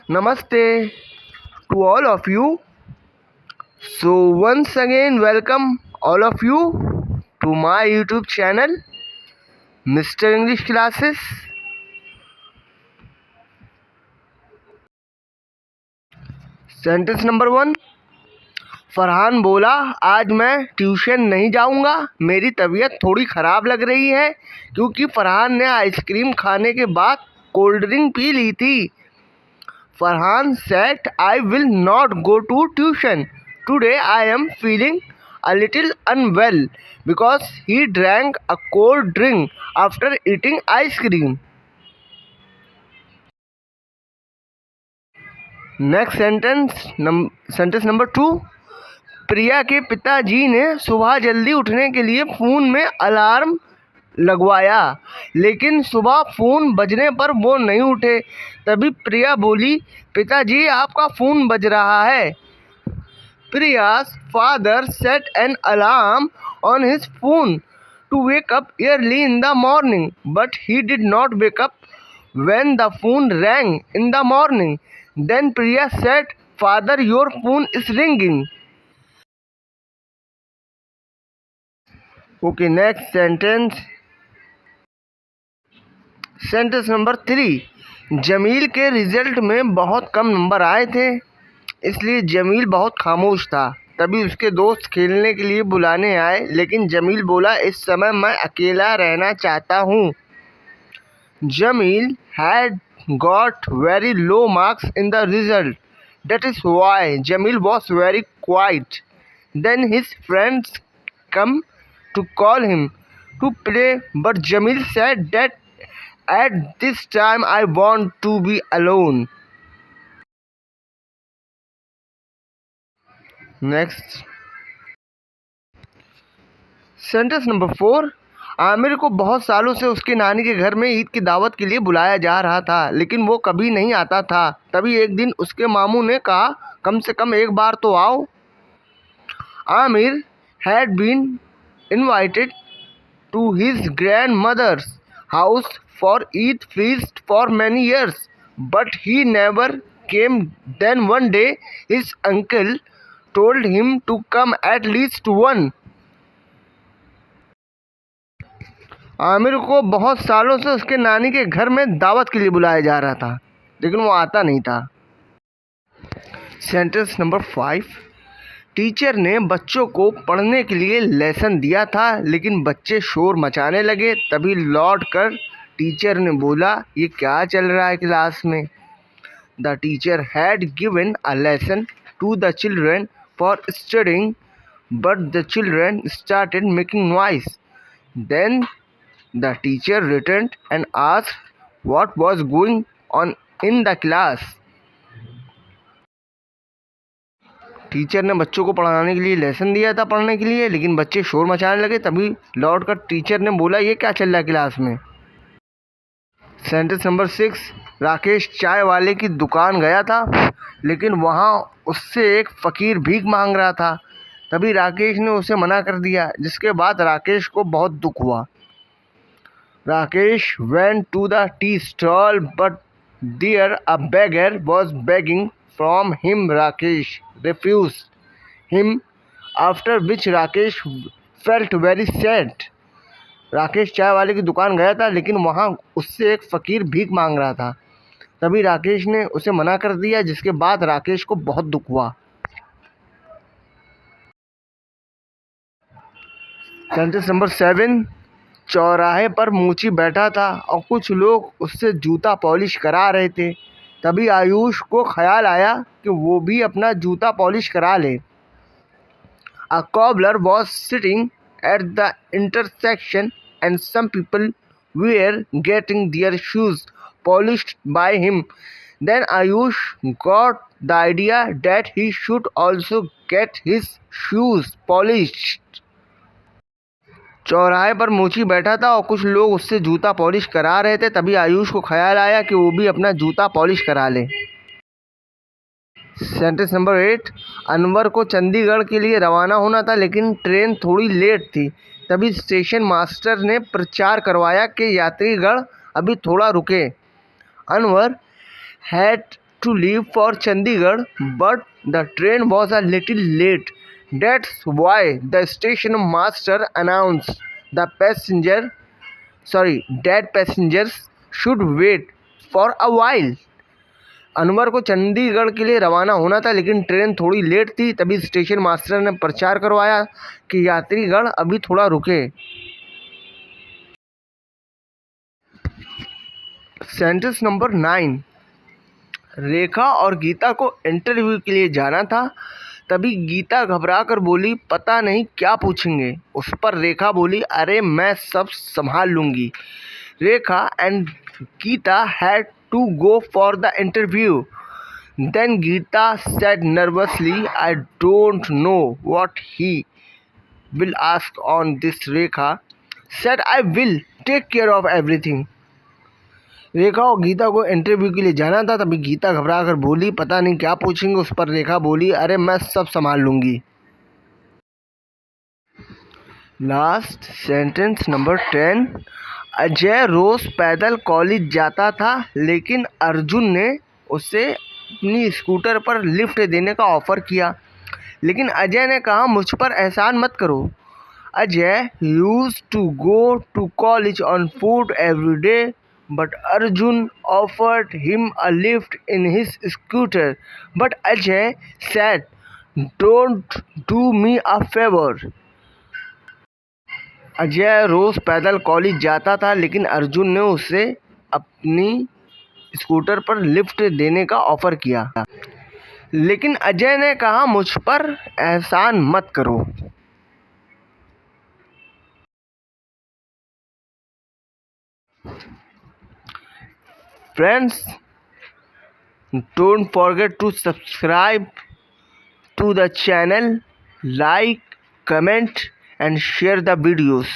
Namaste to all of you. So once again welcome all of you to my YouTube channel Mr. English Classes. Sentence number 1। Farhan बोला आज मैं tuition नहीं जाऊंगा, मेरी तबीयत थोड़ी ख़राब लग रही है क्योंकि फरहान ने आइसक्रीम खाने के बाद कोल्ड ड्रिंक पी ली थी। Farhan said, I will not go to tuition. Today I am feeling a little unwell because he drank a cold drink after eating ice cream. Next sentence number 2। प्रिया के पिताजी ने सुबह जल्दी उठने के लिए phone में अलार्म लगवाया, लेकिन सुबह फ़ोन बजने पर वो नहीं उठे। तभी प्रिया बोली, पिताजी आपका फ़ोन बज रहा है। Priya's father set an alarm on his phone to wake up early in the morning, but he did not wake up when the phone rang in the morning. Then Priya said, Father, your phone is ringing. Okay, next sentence. Sentence number 3। Jameel के result में बहुत कम number आए थे, इसलिए जमील बहुत खामोश था। तभी उसके दोस्त खेलने के लिए बुलाने आए, लेकिन जमील बोला, इस समय मैं अकेला रहना चाहता हूँ। Jameel had got very low marks in the result, that is why Jameel was very quiet. Then his friends come to call him to play, but Jameel said that at this time I want to be alone. Next sentence number 4। Aamir को बहुत सालों से उसके नानी के घर में ईद की दावत के लिए बुलाया जा रहा था, लेकिन वो कभी नहीं आता था। तभी एक दिन उसके मामू ने कहा, कम से कम एक बार तो आओ। Aamir had been invited to his grandmother's house for Eid feast for many years, but he never came. Then one day his uncle told him to come at least one. Aamir को बहुत सालों से उसके नानी के घर में दावत के लिए बुलाया जा रहा था, लेकिन वो आता नहीं था। Sentence number 5। टीचर ने बच्चों को पढ़ने के लिए लेसन दिया था, लेकिन बच्चे शोर मचाने लगे। तभी लौट कर टीचर ने बोला, ये क्या चल रहा है क्लास में। The teacher had given a lesson to the children for studying, but the children started making noise. Then the teacher returned and asked what was going on in the class. Teacher ने बच्चों को पढ़ाने के लिए lesson दिया था पढ़ने के लिए, लेकिन बच्चे शोर मचाने लगे। तभी लौट कर टीचर ने बोला, ये क्या चल रहा है क्लास में। Sentence number 6। राकेश चाय वाले की दुकान गया था, लेकिन वहाँ उससे एक फ़कीर भीख मांग रहा था। तभी राकेश ने उसे मना कर दिया, जिसके बाद राकेश को बहुत दुख हुआ। Rakesh went to the tea stall, but there a beggar was begging from him. Rakesh refused him, after which Rakesh felt very sad. Rakesh चाय वाले की दुकान गया था, लेकिन वहाँ उससे एक फ़कीर भीख मांग रहा था। तभी राकेश ने उसे मना कर दिया, जिसके बाद राकेश को बहुत दुख हुआ। Sentence number 7। चौराहे पर मूची बैठा था और कुछ लोग उससे जूता पॉलिश करा रहे थे। तभी आयुष को ख्याल आया कि वो भी अपना जूता पॉलिश करा ले। A cobbler was sitting at the intersection and some people were getting their shoes polished by him. Then Ayush got the idea that he should also get his shoes polished. चौराहे पर मूची बैठा था और कुछ लोग उससे जूता पॉलिश करा रहे थे। तभी आयुष को ख्याल आया कि वो भी अपना जूता पॉलिश करा ले। Sentence number 8। अनवर को चंडीगढ़ के लिए रवाना होना था, लेकिन ट्रेन थोड़ी लेट थी। तभी स्टेशन मास्टर ने प्रचार करवाया कि यात्रीगण अभी थोड़ा रुके। Anwar had to leave for Chandigarh, but the train was a little late. That's why the station master announced that passengers should wait for a while. Anwar को चंडीगढ़ के लिए रवाना होना था, लेकिन ट्रेन थोड़ी लेट थी। तभी स्टेशन मास्टर ने प्रचार करवाया कि यात्रीगण अभी थोड़ा रुके। Sentence number 9। रेखा और गीता को इंटरव्यू के लिए जाना था। तभी गीता घबरा कर बोली, पता नहीं क्या पूछेंगे। उस पर रेखा बोली, अरे मैं सब संभाल लूँगी। Rekha and Geeta had to go for the interview. Then Geeta said nervously, I don't know what he will ask on this. Rekha said, I will take care of everything. रेखा और गीता को इंटरव्यू के लिए जाना था। तभी गीता घबरा कर बोली, पता नहीं क्या पूछेंगे। उस पर रेखा बोली, अरे मैं सब संभाल लूँगी। Last sentence number 10। अजय रोज़ पैदल कॉलेज जाता था, लेकिन अर्जुन ने उसे अपनी स्कूटर पर लिफ्ट देने का ऑफ़र किया। लेकिन अजय ने कहा, मुझ पर एहसान मत करो। Ajay used to go to college on foot every day, but Arjun offered him a lift in his scooter. But Ajay said, don't do me a favour. Ajay रोज़ पैदल कॉलेज जाता था, लेकिन अर्जुन ने उसे अपनी स्कूटर पर लिफ्ट देने का ऑफ़र किया। लेकिन अजय ने कहा, मुझ पर एहसान मत करो। Friends, don't forget to subscribe to the channel, like, comment and share the videos.